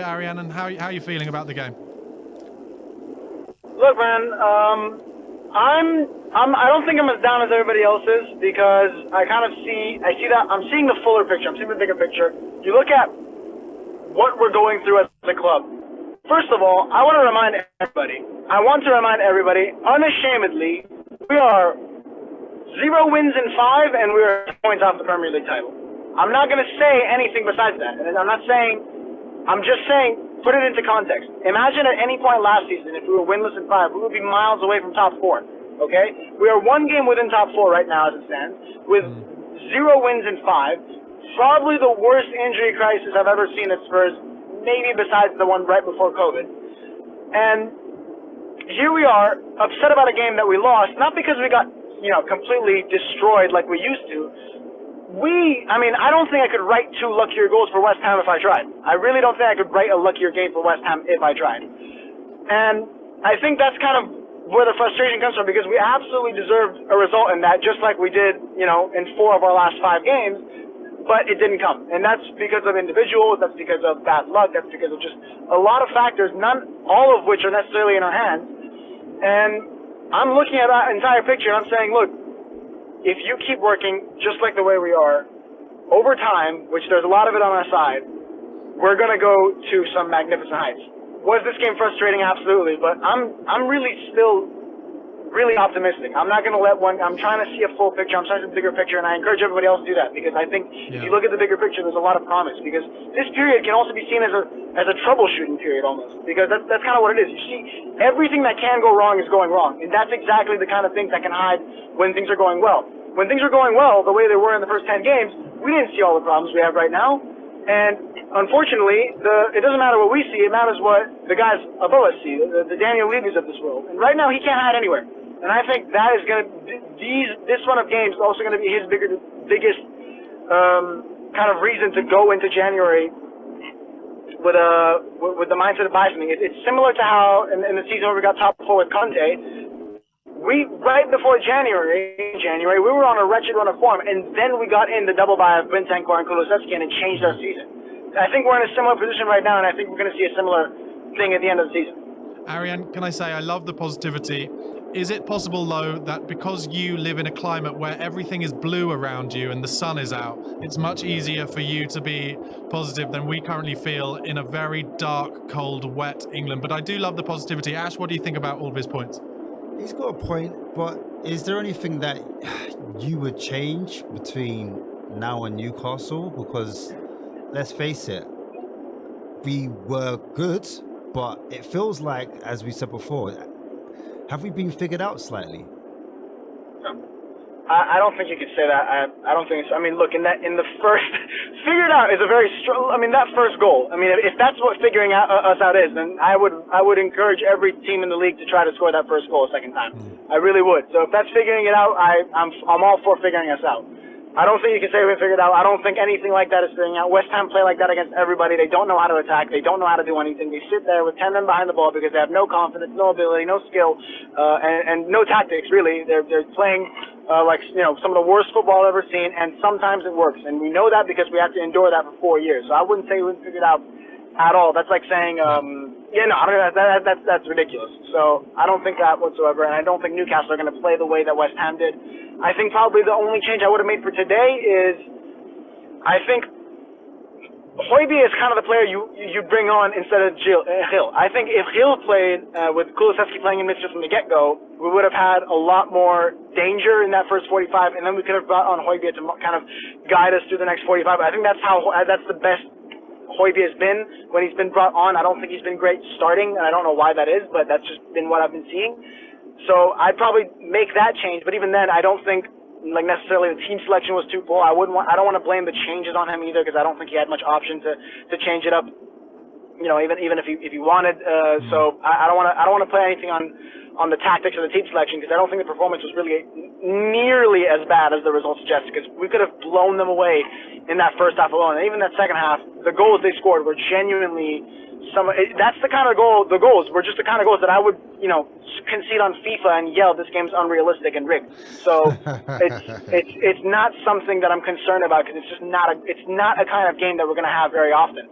Arian, and how are you feeling about the game? Look, man, I don't think I'm as down as everybody else is, because I see that I'm seeing the fuller picture. I'm seeing the bigger picture. You look at what we're going through as a club. First of all, I want to remind everybody, unashamedly, we are 0 wins in 5, and we are points off the Premier League title. I'm not going to say anything besides that. And I'm just saying, put it into context. Imagine at any point last season, if we were winless in 5, we would be miles away from top 4. Okay? We are 1 game within top 4 right now as it stands, with 0 wins in 5. Probably the worst injury crisis I've ever seen at Spurs, maybe besides the one right before COVID. And here we are, upset about a game that we lost, not because we got, completely destroyed like we used to. I don't think I could write 2 luckier goals for West Ham if I tried. I really don't think I could write a luckier game for West Ham if I tried. And I think that's kind of where the frustration comes from, because we absolutely deserved a result in that, just like we did, in 4 of our last 5 games. But it didn't come. And that's because of individuals, that's because of bad luck, that's because of just a lot of factors, all of which are necessarily in our hands. And I'm looking at that entire picture and I'm saying, look, if you keep working just like the way we are, over time, which there's a lot of it on our side, we're going to go to some magnificent heights. Was this game frustrating? Absolutely. But I'm really still really optimistic. I'm not going to I'm trying to see a full picture. I'm trying to see the bigger picture, and I encourage everybody else to do that, because I think if you look at the bigger picture, there's a lot of promise, because this period can also be seen as a troubleshooting period almost, because that's kind of what it is. You see, everything that can go wrong is going wrong, and that's exactly the kind of things that can hide when things are going well. When things are going well, the way they were in the first 10 games, we didn't see all the problems we have right now, and unfortunately, it doesn't matter what we see, it matters what the guys above us see, the Daniel Levy's of this world. And right now, he can't hide anywhere. And I think that is going to, this run of games is also going to be his biggest kind of reason to go into January with the mindset of buy something. It's similar to how in the season where we got top 4 with Conte, right before January, we were on a wretched run of form, and then we got in the double buy of Bentancur and Kulusevski, and it changed our season. I think we're in a similar position right now, and I think we're going to see a similar thing at the end of the season. Arian, can I say I love the positivity. Is it possible, though, that because you live in a climate where everything is blue around you and the sun is out, it's much easier for you to be positive than we currently feel in a very dark, cold, wet England? But I do love the positivity. Ash, what do you think about all of his points? He's got a point, but is there anything that you would change between now and Newcastle? Because let's face it, we were good, but it feels like, as we said before, have we been figured out slightly? I don't think you could say that. I don't think so. Look, in the first, figured out is a very strong. That first goal. If that's what figuring us out is, then I would encourage every team in the league to try to score that first goal a second time. I really would. So if that's figuring it out, I'm all for figuring us out. I don't think you can say we figured out. I don't think anything like that is figuring out. West Ham play like that against everybody. They don't know how to attack. They don't know how to do anything. They sit there with 10 men behind the ball because they have no confidence, no ability, no skill, and no tactics, really. They're playing some of the worst football I've ever seen, and sometimes it works. And we know that because we have to endure that for 4 years. So I wouldn't say we figured it out at all. That's like saying, that's ridiculous. So I don't think that whatsoever, and I don't think Newcastle are going to play the way that West Ham did. I think probably the only change I would have made for today is, I think Højbjerg is kind of the player you bring on instead of Gil. I think if Gil played with Kulusevski playing in midfield from the get-go, we would have had a lot more danger in that first 45, and then we could have brought on Højbjerg to kind of guide us through the next 45. I think that's the best Højbjerg has been when he's been brought on. I don't think he's been great starting, and I don't know why that is, but that's just been what I've been seeing. So I'd probably make that change, but even then, I don't think necessarily the team selection was too full. I don't want to blame the changes on him either, because I don't think he had much option to change it up. Even if he wanted. So I don't want to play anything on the tactics of the team selection, because I don't think the performance was really nearly as bad as the results suggest, because we could have blown them away in that first half alone. And even that second half, the goals they scored were genuinely that's the kind of the goals were just the kind of goals that I would, concede on FIFA and yell, this game's unrealistic and rigged. So it's not something that I'm concerned about, because it's not a kind of game that we're going to have very often.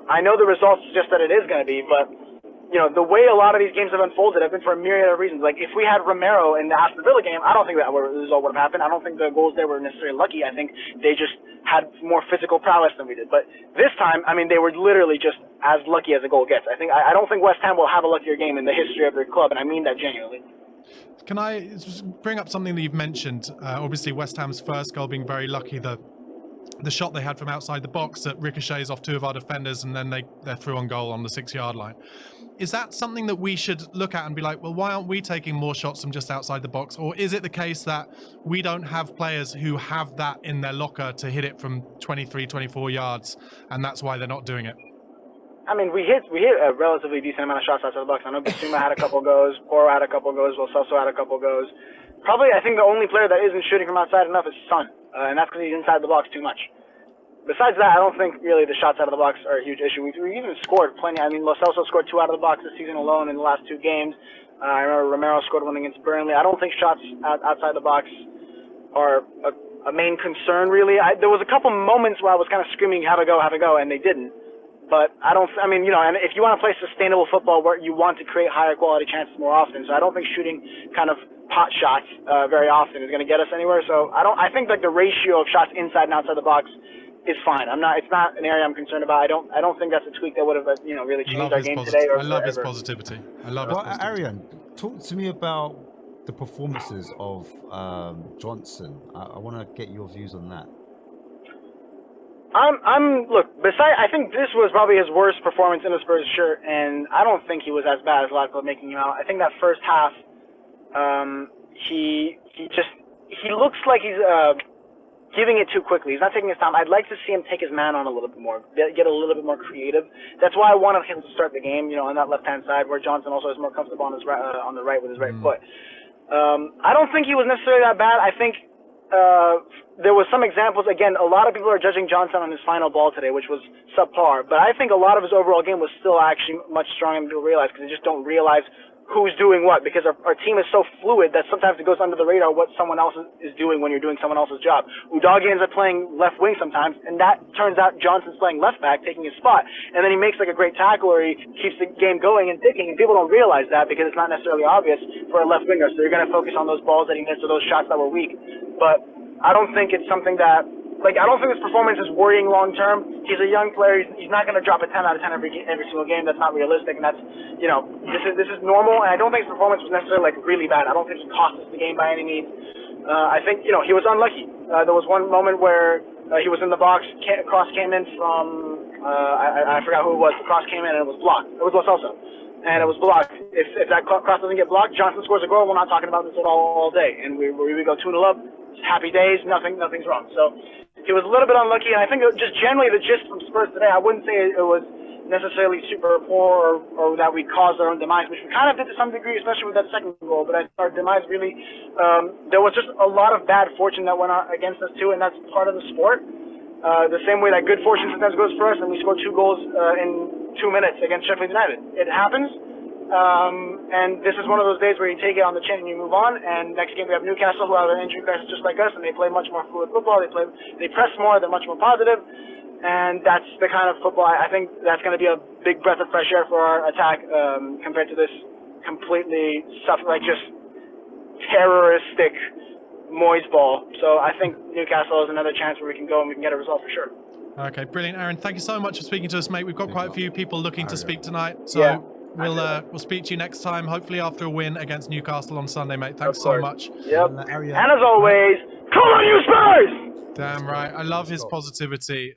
I know the results suggest that it is going to be, but the way a lot of these games have unfolded have been for a myriad of reasons. Like, if we had Romero in the Aston Villa game, I don't think that result would have happened. I don't think the goals there were necessarily lucky. I think they just had more physical prowess than we did. But this time, they were literally just as lucky as a goal gets. I don't think West Ham will have a luckier game in the history of their club, and I mean that genuinely. Can I bring up something that you've mentioned? Obviously, West Ham's first goal being very lucky. The shot they had from outside the box that ricochets off two of our defenders, and then they're through on goal on the 6-yard line. Is that something that we should look at and be like, well, why aren't we taking more shots from just outside the box? Or is it the case that we don't have players who have that in their locker to hit it from 23, 24 yards, and that's why they're not doing it? We hit a relatively decent amount of shots outside the box. I know Bissouma had a couple goes, Porro had a couple goes, Lo Celso had a couple goes. Probably, I think the only player that isn't shooting from outside enough is Son, and that's because he's inside the box too much. Besides that, I don't think really the shots out of the box are a huge issue. We even scored plenty. Lo Celso scored 2 out of the box this season alone in the last 2 games. I remember Romero scored 1 against Burnley. I don't think shots outside the box are a main concern, really. There was a couple moments where I was kind of screaming, have a go, and they didn't. But and if you want to play sustainable football where you want to create higher quality chances more often, so I don't think shooting kind of pot shots very often is going to get us anywhere. So I think like the ratio of shots inside and outside the box is fine. It's not an area I'm concerned about. I don't think that's a tweak that would have really changed our game today. I love his positivity. Arian, talk to me about the performances of Johnson. I want to get your views on that. I think this was probably his worst performance in a Spurs shirt, and I don't think he was as bad as a lot of people are making him out. I think that first half, he looks like he's giving it too quickly. He's not taking his time. I'd like to see him take his man on a little bit more, get a little bit more creative. That's why I wanted him to start the game, on that left-hand side, where Johnson also is more comfortable on his on the right with his right foot. I don't think he was necessarily that bad. I think there was some examples. Again, a lot of people are judging Johnson on his final ball today, which was subpar. But I think a lot of his overall game was still actually much stronger than people realize, because they just don't realize who's doing what, because our team is so fluid that sometimes it goes under the radar what someone else is doing when you're doing someone else's job. Udogie ends up playing left wing sometimes, and that turns out Johnson's playing left back, taking his spot. And then he makes like a great tackle, or he keeps the game going and ticking, and people don't realize that because it's not necessarily obvious for a left winger. So they're going to focus on those balls that he missed or those shots that were weak. But I don't think it's something that, I don't think his performance is worrying long term. He's a young player. He's not going to drop a 10 out of 10 every single game. That's not realistic, and that's, this is normal. And I don't think his performance was necessarily really bad. I don't think he cost us the game by any means. I think he was unlucky. There was one moment where he was in the box. Cross came in from I forgot who it was. The cross came in and it was blocked. It was Lo Celso, and it was blocked. If that cross doesn't get blocked, Johnson scores a goal. We're not talking about this at all day, and we go 2-0 up. Happy days. Nothing's wrong. So he was a little bit unlucky, and I think just generally the gist from Spurs today, I wouldn't say it was necessarily super poor or that we caused our own demise, which we kind of did to some degree, especially with that second goal. But our demise really, there was just a lot of bad fortune that went against us too, and that's part of the sport. The same way that good fortune sometimes goes for us, and we scored 2 goals in 2 minutes against Sheffield United. It happens. And this is one of those days where you take it on the chin and you move on. And next game we have Newcastle, who have an injury crisis just like us, and they play much more fluid football. They press more. They're much more positive, and that's the kind of football. I think that's going to be a big breath of fresh air for our attack compared to this completely just terroristic Moyes ball. So I think Newcastle is another chance where we can go and we can get a result for sure. Okay, brilliant, Aaron. Thank you so much for speaking to us, mate. We've got quite a few people looking to speak tonight, so. Yeah. We'll speak to you next time, hopefully after a win against Newcastle on Sunday, mate. Thanks so much. Yep. And as always, come on, you Spurs! Damn right. I love his positivity.